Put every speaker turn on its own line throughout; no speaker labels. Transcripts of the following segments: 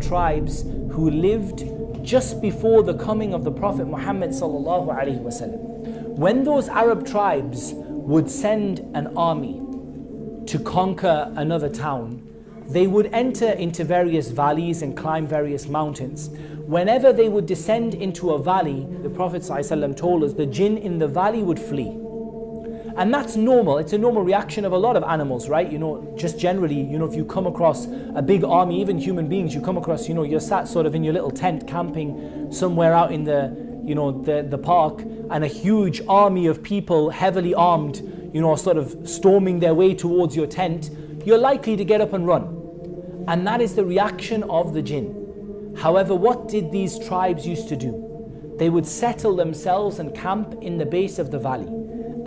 tribes who lived just before the coming of the Prophet Muhammad sallallahu alaihi wasallam. When those Arab tribes would send an army to conquer another town, they would enter into various valleys and climb various mountains. Whenever they would descend into a valley, the Prophet ﷺ told us the jinn in the valley would flee. And that's normal. It's a normal reaction of a lot of animals, right? Just generally, if you come across a big army, even human beings, you come across, you're sat sort of in your little tent camping somewhere out in the park, and a huge army of people, heavily armed, sort of storming their way towards your tent, you're likely to get up and run. And that is the reaction of the jinn. However, what did these tribes used to do? They would settle themselves and camp in the base of the valley.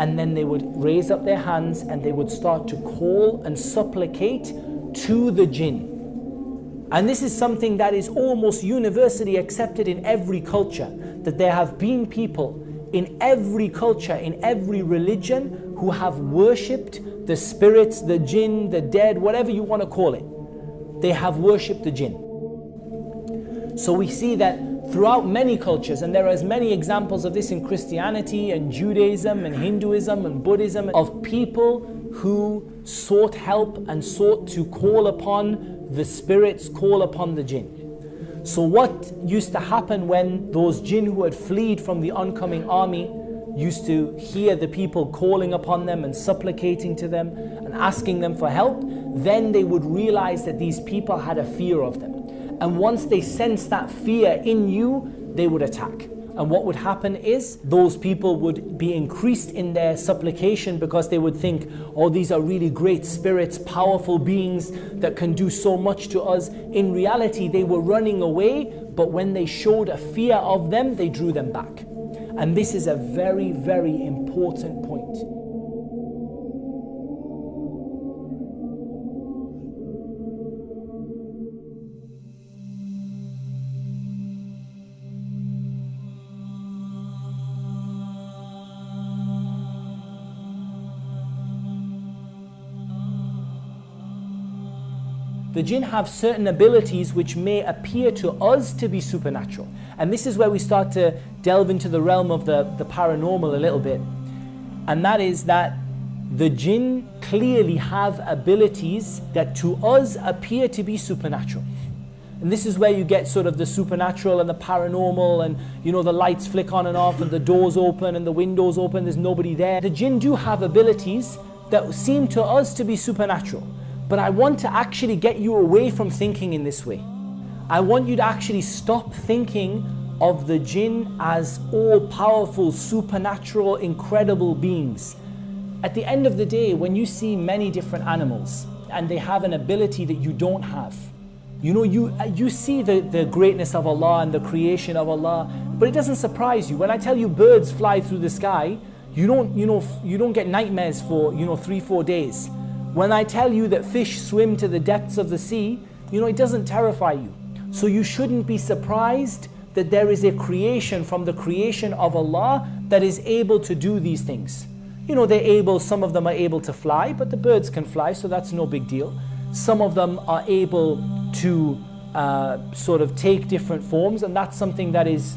And then they would raise up their hands and they would start to call and supplicate to the jinn. And this is something that is almost universally accepted in every culture, that there have been people in every culture, in every religion, who have worshipped the spirits, the jinn, the dead, whatever you want to call it. They have worshipped the jinn. So we see that throughout many cultures, and there are as many examples of this in Christianity and Judaism and Hinduism and Buddhism, of people who sought help and sought to call upon the spirits, call upon the jinn. So what used to happen when those jinn who had fled from the oncoming army used to hear the people calling upon them and supplicating to them and asking them for help, then they would realize that these people had a fear of them. And once they sensed that fear in you, they would attack. And what would happen is those people would be increased in their supplication, because they would think, oh, these are really great spirits, powerful beings that can do so much to us. In reality, they were running away, but when they showed a fear of them, they drew them back. And this is a very, very important point. The jinn have certain abilities which may appear to us to be supernatural. And this is where we start to delve into the realm of the paranormal a little bit. And that is that the jinn clearly have abilities that to us appear to be supernatural. And this is where you get sort of the supernatural and the paranormal, and the lights flick on and off and the doors open and the windows open, there's nobody there. The jinn do have abilities that seem to us to be supernatural. But I want to actually get you away from thinking in this way. I want you to actually stop thinking of the jinn as all-powerful, supernatural, incredible beings. At the end of the day, when you see many different animals and they have an ability that you don't have, you see the greatness of Allah and the creation of Allah, but it doesn't surprise you. When I tell you birds fly through the sky, you don't get nightmares for 3-4 days. When I tell you that fish swim to the depths of the sea, it doesn't terrify you. So you shouldn't be surprised that there is a creation from the creation of Allah that is able to do these things. Some of them are able to fly, but the birds can fly, so that's no big deal. Some of them are able to sort of take different forms, and that's something that is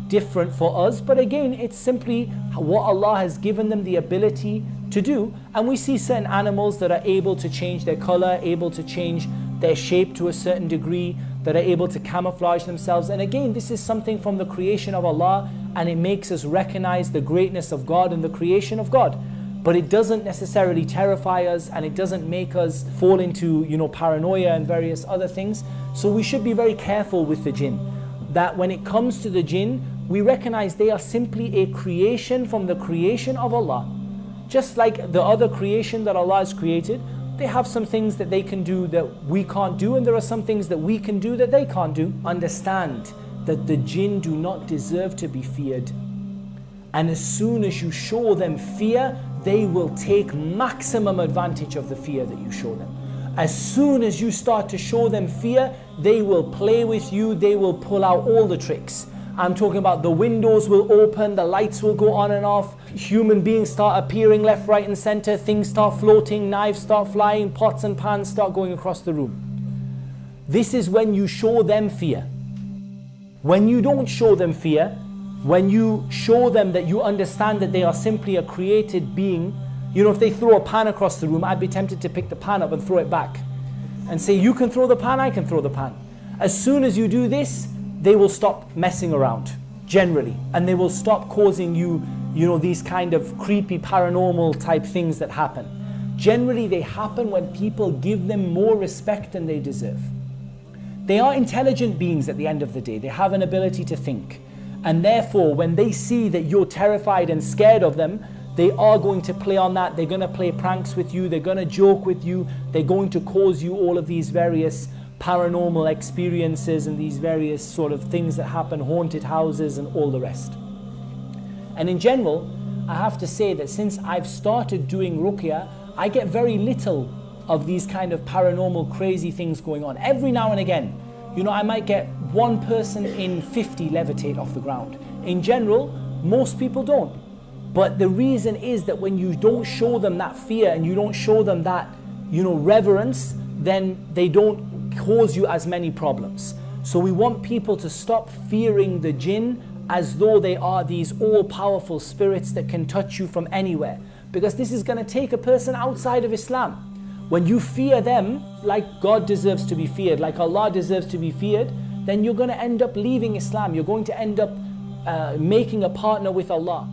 different for us. But again, it's simply what Allah has given them the ability to do. And we see certain animals that are able to change their color, able to change their shape to a certain degree, that are able to camouflage themselves. And again, this is something from the creation of Allah, and it makes us recognize the greatness of God and the creation of God. But it doesn't necessarily terrify us, and it doesn't make us fall into paranoia and various other things. So we should be very careful with the jinn, that when it comes to the jinn, we recognize they are simply a creation from the creation of Allah. Just like the other creation that Allah has created, they have some things that they can do that we can't do, and there are some things that we can do that they can't do. Understand that the jinn do not deserve to be feared. And as soon as you show them fear, they will take maximum advantage of the fear that you show them. As soon as you start to show them fear, they will play with you, they will pull out all the tricks. I'm talking about the windows will open, the lights will go on and off, human beings start appearing left, right and center, things start floating, knives start flying, pots and pans start going across the room. This is when you show them fear. When you don't show them fear, when you show them that you understand that they are simply a created being, you know, if they throw a pan across the room, I'd be tempted to pick the pan up and throw it back and say, you can throw the pan, I can throw the pan. As soon as you do this, they will stop messing around, generally, and they will stop causing you, you know, these kind of creepy paranormal type things that happen. Generally, they happen when people give them more respect than they deserve. They are intelligent beings at the end of the day. They have an ability to think. And therefore, when they see that you're terrified and scared of them, they are going to play on that. They're going to play pranks with you. They're going to joke with you. They're going to cause you all of these various paranormal experiences and these various sort of things that happen, haunted houses and all the rest. And in general, I have to say that since I've started doing ruqya, I get very little of these kind of paranormal crazy things going on. Every now and again, you know, I might get one person in 50 levitate off the ground. In general, most people don't. But the reason is that when you don't show them that fear and you don't show them that, you know, reverence, then they don't cause you as many problems. So we want people to stop fearing the jinn as though they are these all-powerful spirits that can touch you from anywhere. Because this is going to take a person outside of Islam. When you fear them like God deserves to be feared, like Allah deserves to be feared, then you're going to end up leaving Islam. You're going to end up making a partner with Allah.